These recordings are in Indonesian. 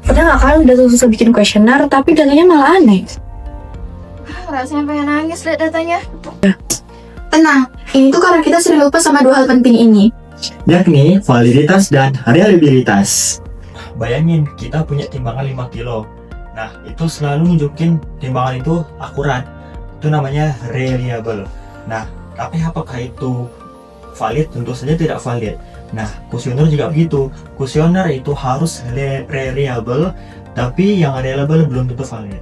Padahal kalian udah susah bikin kuesioner, tapi datanya malah aneh. Rasanya pengen nangis lihat datanya. Tenang, ini tuh karena kita sering lupa sama dua hal penting ini. yakni validitas dan reliabilitas. Bayangin, kita punya timbangan 5 kilo. Nah, itu selalu nunjukin timbangan itu akurat. Itu namanya reliable. Nah, tapi apakah itu valid? Tentu saja tidak valid. Nah, kuesioner juga begitu. Kuesioner itu harus reliable, tapi yang reliable belum tentu valid.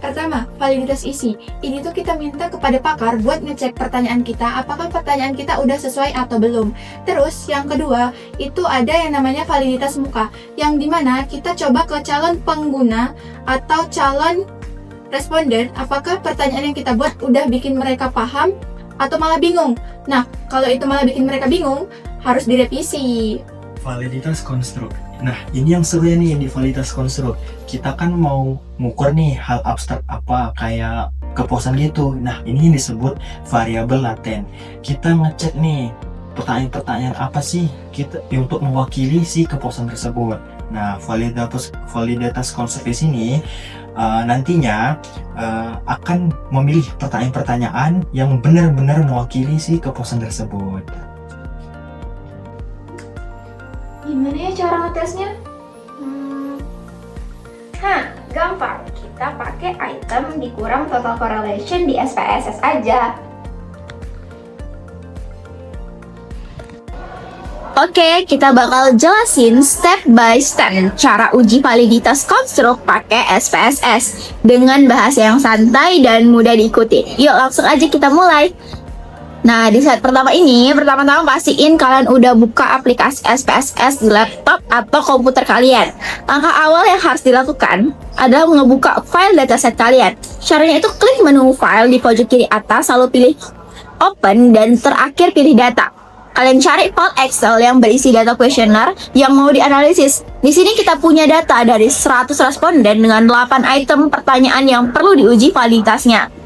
Pertama, validitas isi. Ini tuh kita minta kepada pakar buat ngecek pertanyaan kita, apakah pertanyaan kita udah sesuai atau belum. Terus, yang kedua, itu ada yang namanya validitas muka, yang dimana kita coba ke calon pengguna atau calon responden, apakah pertanyaan yang kita buat udah bikin mereka paham atau malah bingung. Nah, kalau itu malah bikin mereka bingung, harus direvisi. Validitas konstruk. Nah, ini yang seru ya nih di validitas konstruk. Kita kan mau ngukur nih hal abstrak apa kayak kepuasan gitu. Nah, ini yang disebut variabel laten. Kita ngecek nih pertanyaan-pertanyaan apa sih kita untuk mewakili si kepuasan tersebut. Nah, validitas konstruk di sini nantinya akan memilih pertanyaan-pertanyaan yang benar-benar mewakili si kepuasan tersebut. Gimana ya cara ngetesnya? Gampang. Kita pakai item dikurang total correlation di SPSS aja. Oke, kita bakal jelasin step by step cara uji validitas konstruk pakai SPSS dengan bahasa yang santai dan mudah diikuti. Yuk langsung aja kita mulai. Nah, di slide pertama ini, pertama-tama pastiin kalian udah buka aplikasi SPSS di laptop atau komputer kalian. Langkah awal yang harus dilakukan adalah ngebuka file dataset kalian. Caranya itu klik menu file di pojok kiri atas, lalu pilih open, dan terakhir pilih data. Kalian cari file Excel yang berisi data kuesioner yang mau dianalisis. Di sini kita punya data dari 100 responden dengan 8 item pertanyaan yang perlu diuji validitasnya.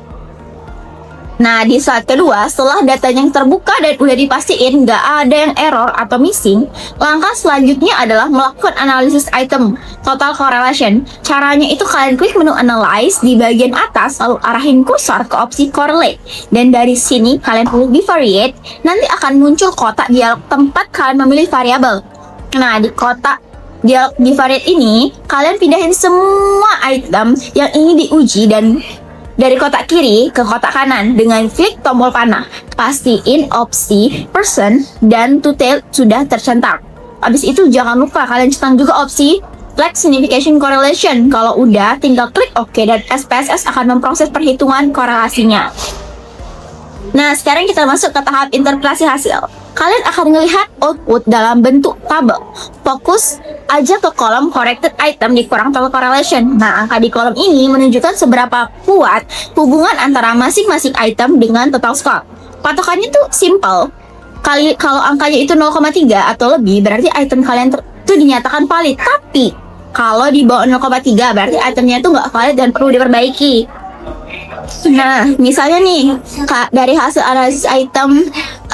Nah, di slide kedua, setelah datanya yang terbuka dan udah dipastiin nggak ada yang error atau missing, langkah selanjutnya adalah melakukan analisis item total correlation. Caranya itu kalian klik menu analyze di bagian atas, lalu arahin kursor ke opsi correlate. Dan dari sini kalian pilih bivariate, nanti akan muncul kotak dialog tempat kalian memilih variabel. Nah, di kotak dialog bivariate ini, kalian pindahin semua item yang ingin diuji dan dari kotak kiri ke kotak kanan dengan klik tombol panah. Pastiin opsi person dan detail sudah tercentang. Habis itu jangan lupa kalian centang juga opsi flag signification correlation. Kalau udah, tinggal klik OK dan SPSS akan memproses perhitungan korelasinya. Nah, sekarang kita masuk ke tahap interpretasi hasil. Kalian akan melihat output dalam bentuk tabel. Fokus aja ke kolom corrected item dikurang total correlation. Nah, angka di kolom ini menunjukkan seberapa kuat hubungan antara masing-masing item dengan total score. Patokannya tuh simple. Kalau angkanya itu 0,3 atau lebih, berarti item kalian itu dinyatakan valid. Tapi kalau di bawah 0,3 berarti itemnya itu nggak valid dan perlu diperbaiki. Nah, misalnya nih, dari hasil analisis item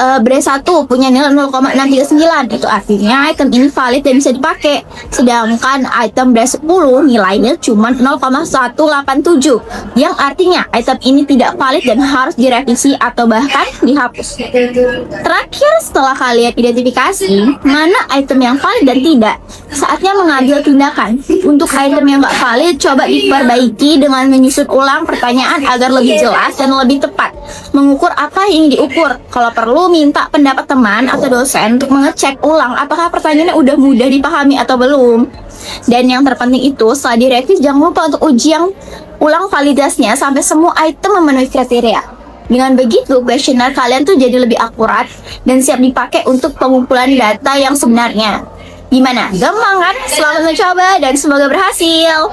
BRE1 punya nilai 0,639, itu artinya item ini valid dan bisa dipakai. Sedangkan item BRE10 nilainya cuma 0,187, yang artinya item ini tidak valid dan harus direvisi atau bahkan dihapus. Terakhir, setelah kalian identifikasi mana item yang valid dan tidak, saatnya mengambil tindakan. Untuk item yang nggak valid, coba diperbaiki dengan menyusun ulang pertanyaan agar lebih jelas dan lebih tepat. Mengukur apa yang ingin diukur. Kalau perlu, minta pendapat teman atau dosen untuk mengecek ulang apakah pertanyaannya udah mudah dipahami atau belum. Dan yang terpenting itu, setelah direvisi jangan lupa untuk uji yang ulang validasinya sampai semua item memenuhi kriteria. Dengan begitu, kuesioner kalian tuh jadi lebih akurat dan siap dipakai untuk pengumpulan data yang sebenarnya. Gimana? Gampang kan? Selamat mencoba dan semoga berhasil!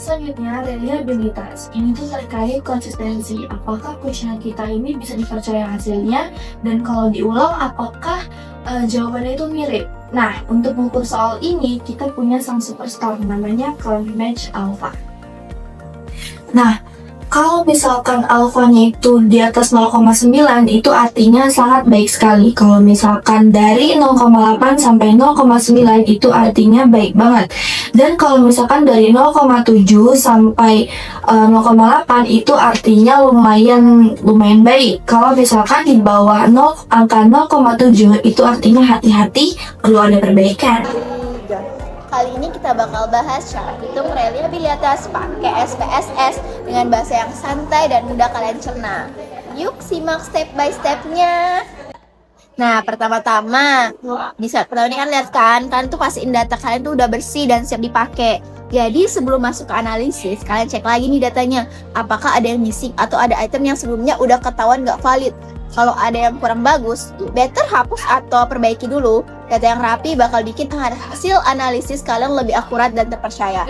Selanjutnya, reliabilitas. Ini tuh terkait konsistensi. Apakah kuesioner kita ini bisa dipercaya hasilnya? Dan kalau diulang, apakah jawabannya itu mirip? Nah, untuk mengukur soal ini, kita punya sang superstar namanya ConvMatch Alpha. Nah, Kalau misalkan alfanya itu di atas 0,9 itu artinya sangat baik sekali. Kalau misalkan dari 0,8 sampai 0,9 itu artinya baik banget. Dan kalau misalkan dari 0,7 sampai 0,8 itu artinya lumayan baik. Kalau misalkan di bawah angka 0,7 itu artinya hati-hati, perlu ada perbaikan. Kali ini kita bakal bahas cara hitung reliabilitas pakai SPSS dengan bahasa yang santai dan mudah kalian cerna. Yuk simak step by stepnya. Nah, pertama-tama di saat pertama ini kan lihat kan, kalian tuh pastiin data kalian tuh udah bersih dan siap dipakai. Jadi sebelum masuk ke analisis, kalian cek lagi nih datanya, apakah ada yang missing atau ada item yang sebelumnya udah ketahuan nggak valid. Kalau ada yang kurang bagus, better hapus atau perbaiki dulu. Data yang rapi bakal bikin hasil analisis kalian lebih akurat dan terpercaya.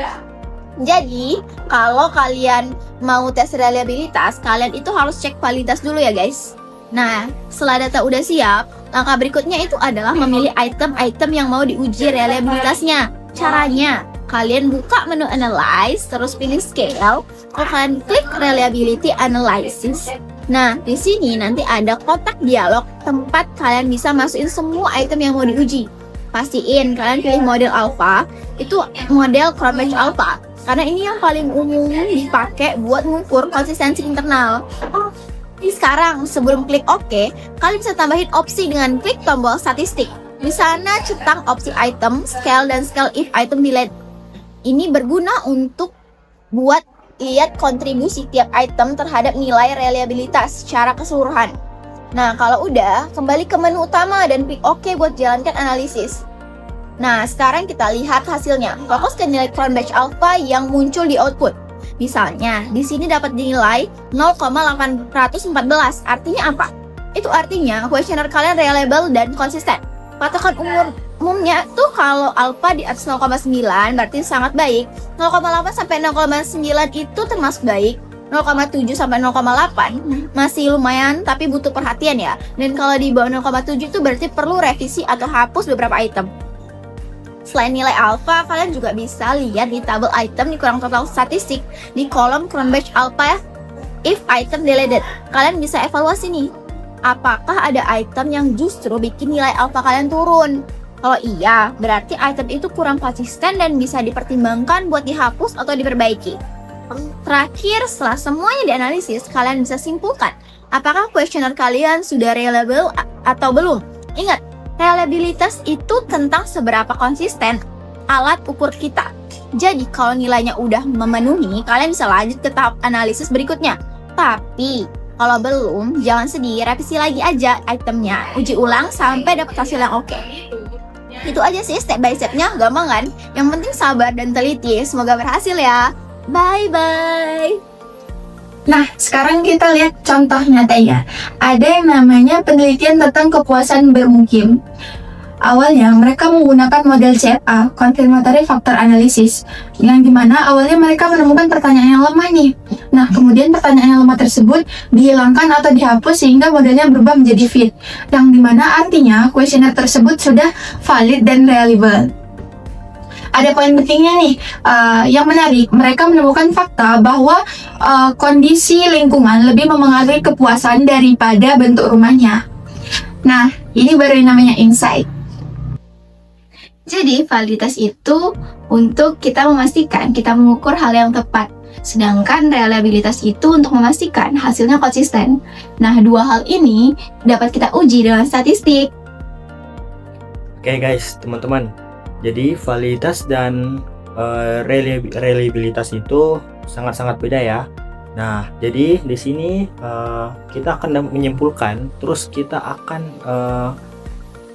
Jadi, kalau kalian mau tes reliabilitas, kalian itu harus cek validitas dulu ya guys. Nah, setelah data udah siap, langkah berikutnya itu adalah memilih item-item yang mau diuji reliabilitasnya. Caranya, kalian buka menu Analyze, terus pilih Scale, lalu kalian klik Reliability Analysis. Nah, di sini nanti ada kotak dialog tempat kalian bisa masukin semua item yang mau diuji. Pastiin kalian pilih model alpha, itu model Cronbach alpha, karena ini yang paling umum dipakai buat mengukur konsistensi internal. Sekarang, sebelum klik OK, kalian bisa tambahin opsi dengan klik tombol statistik. Di sana centang opsi item, scale, dan scale if item delete. Ini berguna untuk buat lihat kontribusi tiap item terhadap nilai reliabilitas secara keseluruhan. Nah, kalau udah, kembali ke menu utama dan klik OK buat jalankan analisis. Nah, sekarang kita lihat hasilnya. Fokus ke nilai Cronbach alpha yang muncul di output. Misalnya, di sini dapat dinilai 0,814. Artinya apa? Itu artinya kuesioner kalian reliable dan konsisten. Patokan umumnya tuh kalau alpha di atas 0,9 berarti sangat baik. 0,8 sampai 0,9 itu termasuk baik. 0,7 sampai 0,8 masih lumayan tapi butuh perhatian ya. Dan kalau di bawah 0,7 itu berarti perlu revisi atau hapus beberapa item. Selain nilai alpha, kalian juga bisa lihat di tabel item di kurang total statistik di kolom Cronbach alpha if item deleted. Kalian bisa evaluasi nih, apakah ada item yang justru bikin nilai alpha kalian turun. Kalau iya, berarti item itu kurang konsisten dan bisa dipertimbangkan buat dihapus atau diperbaiki. Terakhir, setelah semuanya dianalisis, kalian bisa simpulkan apakah kuesioner kalian sudah reliable atau belum. Ingat, reliabilitas itu tentang seberapa konsisten alat ukur kita. Jadi kalau nilainya udah memenuhi, kalian bisa lanjut ke tahap analisis berikutnya. Tapi kalau belum, jangan sedih, revisi lagi aja itemnya, uji ulang sampai dapat hasil yang oke. Itu aja sih step by stepnya, gampang kan? Yang penting sabar dan teliti, semoga berhasil ya. Bye-bye. Nah, sekarang kita lihat contoh nyatanya. Ada yang namanya penelitian tentang kepuasan bermukim. Awalnya mereka menggunakan model CFA, Confirmatory Factor Analysis, yang dimana awalnya mereka menemukan pertanyaan yang lemah nih. Nah, kemudian pertanyaan yang lemah tersebut dihilangkan atau dihapus sehingga modelnya berubah menjadi fit, yang dimana artinya kuesioner tersebut sudah valid dan reliable. Ada poin pentingnya nih, yang menarik, mereka menemukan fakta bahwa kondisi lingkungan lebih memengaruhi kepuasan daripada bentuk rumahnya. Nah, ini baru yang namanya insight. Jadi, validitas itu untuk kita memastikan kita mengukur hal yang tepat. Sedangkan reliabilitas itu untuk memastikan hasilnya konsisten. Nah, dua hal ini dapat kita uji dengan statistik. Oke guys, teman-teman. Jadi validitas dan reliabilitas itu sangat-sangat beda ya. Nah, jadi di sini kita akan menyimpulkan, terus kita akan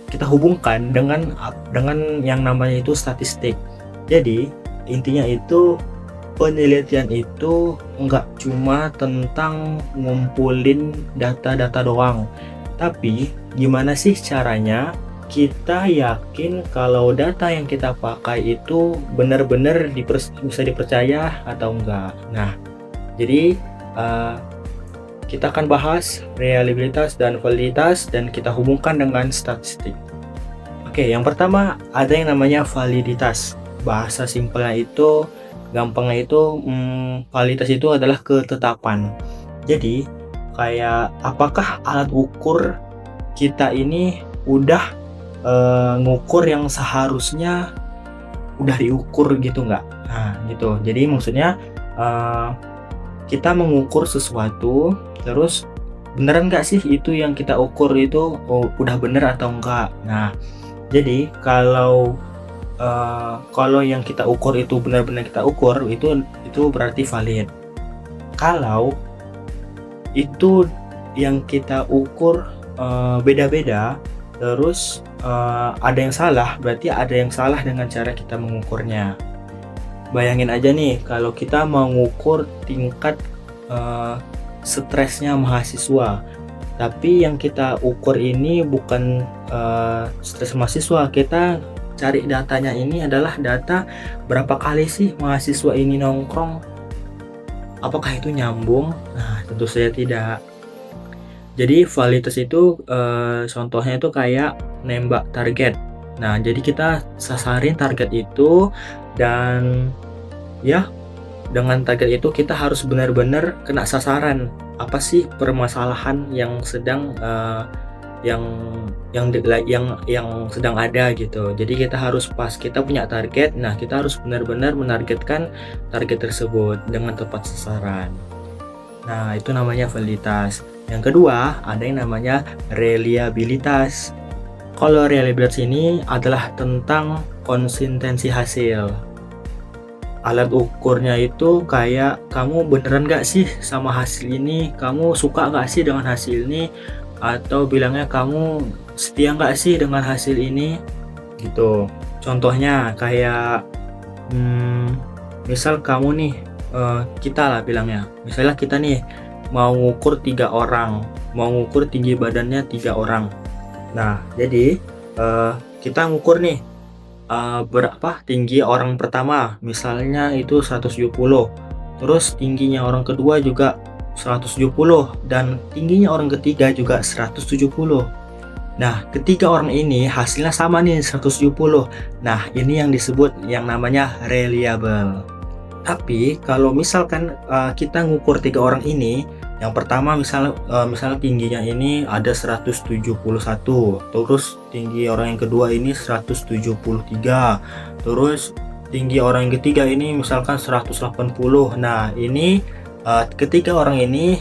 kita hubungkan dengan yang namanya itu statistik. Jadi intinya itu penelitian itu nggak cuma tentang ngumpulin data-data doang, tapi gimana sih caranya kita yakin kalau data yang kita pakai itu benar-benar bisa dipercaya atau enggak. Nah, jadi kita akan bahas reliabilitas dan validitas dan kita hubungkan dengan statistik. Oke, yang pertama ada yang namanya validitas. Bahasa simpelnya itu gampangnya itu validitas itu adalah ketetapan. Jadi kayak apakah alat ukur kita ini udah ngukur yang seharusnya udah diukur gitu nggak? Nah gitu. Jadi maksudnya kita mengukur sesuatu terus beneran nggak sih itu yang kita ukur itu udah bener atau enggak? Nah jadi kalau yang kita ukur itu benar-benar kita ukur itu berarti valid. Kalau itu yang kita ukur beda-beda, terus ada yang salah, berarti ada yang salah dengan cara kita mengukurnya. Bayangin aja nih, kalau kita mau mengukur tingkat stresnya mahasiswa, tapi yang kita ukur ini bukan stres mahasiswa. Kita cari datanya ini adalah data berapa kali sih mahasiswa ini nongkrong, apakah itu nyambung? Nah tentu saja tidak. Jadi validitas itu contohnya itu kayak nembak target. Nah jadi kita sasarin target itu, dan ya dengan target itu kita harus benar-benar kena sasaran. Apa sih permasalahan yang sedang yang sedang ada gitu. Jadi kita harus pas kita punya target, nah kita harus benar-benar menargetkan target tersebut dengan tepat sasaran. Nah itu namanya validitas. Yang kedua ada yang namanya reliabilitas. Kalau reliabilitas ini adalah tentang konsistensi hasil. Alat ukurnya itu kayak kamu beneran gak sih sama hasil ini, kamu suka gak sih dengan hasil ini, atau bilangnya kamu setia nggak sih dengan hasil ini gitu. Contohnya kayak misal kamu nih kita lah bilangnya, misalnya kita nih mau ngukur 3 orang, mau ngukur tinggi badannya 3 orang. Nah jadi kita ngukur nih berapa tinggi orang pertama, misalnya itu 170, terus tingginya orang kedua juga 170, dan tingginya orang ketiga juga 170. Nah ketiga orang ini hasilnya sama nih 170. Nah ini yang disebut yang namanya reliable. Tapi kalau misalkan kita ngukur 3 orang ini, yang pertama misalnya tingginya ini ada 171, terus tinggi orang yang kedua ini 173, terus tinggi orang yang ketiga ini misalkan 180. Nah ini ketiga orang ini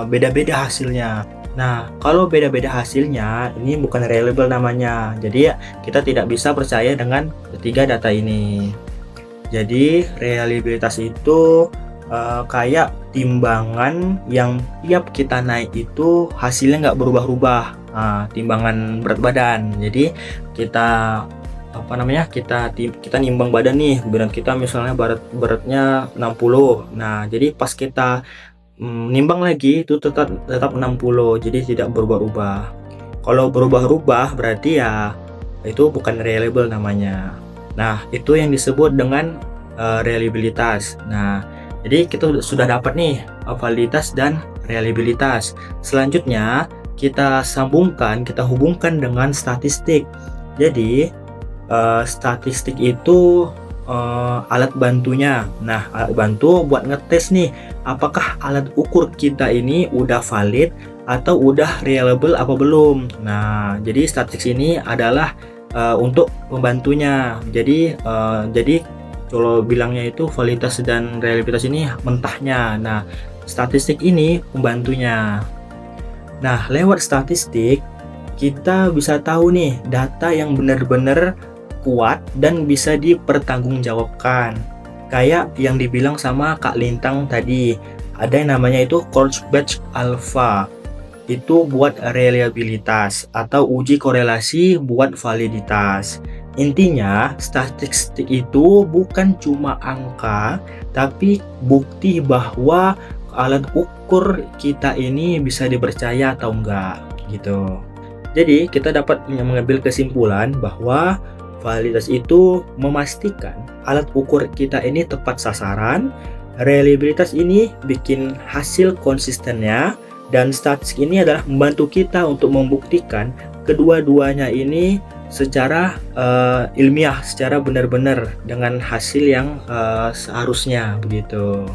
beda-beda hasilnya. Nah kalau beda-beda hasilnya ini bukan reliable namanya. Jadi kita tidak bisa percaya dengan ketiga data ini. Jadi reliabilitas itu kayak timbangan yang tiap kita naik itu hasilnya nggak berubah-ubah. Timbangan berat badan. Jadi kita kita nimbang badan nih, berat kita misalnya beratnya 60. Nah jadi pas kita nimbang lagi itu tetap 60, jadi tidak berubah-ubah. Kalau berubah-ubah berarti ya itu bukan reliable namanya. Nah itu yang disebut dengan reliabilitas. Nah jadi kita sudah dapat nih validitas dan reliabilitas. Selanjutnya kita hubungkan dengan statistik. Jadi statistik itu alat bantunya. Nah alat bantu buat ngetes nih apakah alat ukur kita ini udah valid atau udah reliable apa belum. Nah jadi statistik ini adalah untuk pembantunya. Jadi kalau bilangnya itu validitas dan reliabilitas ini mentahnya. Nah statistik ini pembantunya. Nah lewat statistik kita bisa tahu nih data yang benar-benar kuat dan bisa dipertanggungjawabkan. Kayak yang dibilang sama Kak Lintang tadi, ada yang namanya itu Kurzbach Alpha. Itu buat reliabilitas atau uji korelasi buat validitas. Intinya statistik itu bukan cuma angka, tapi bukti bahwa alat ukur kita ini bisa dipercaya atau enggak gitu. Jadi kita dapat mengambil kesimpulan bahwa validitas itu memastikan alat ukur kita ini tepat sasaran, reliabilitas ini bikin hasil konsistennya, dan statistik ini adalah membantu kita untuk membuktikan kedua-duanya ini secara ilmiah, secara benar-benar dengan hasil yang seharusnya begitu.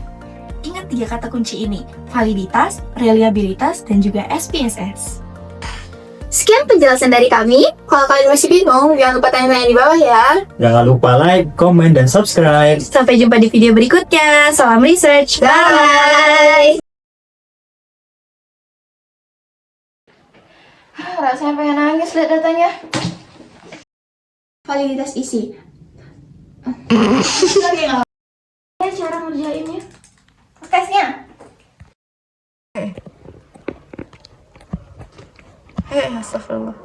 Ingat 3 kata kunci ini, validitas, reliabilitas, dan juga SPSS. Sekian penjelasan dari kami. Kalau kalian masih bingung, jangan lupa tanya-tanya di bawah ya. Jangan lupa like, comment, dan subscribe. Sampai jumpa di video berikutnya. Salam research. Bye. Rasanya pengen nangis lihat datanya. Validitas isi. Lagi nggak? Cara ngerjainnya? Tesnya. Astagfirullah.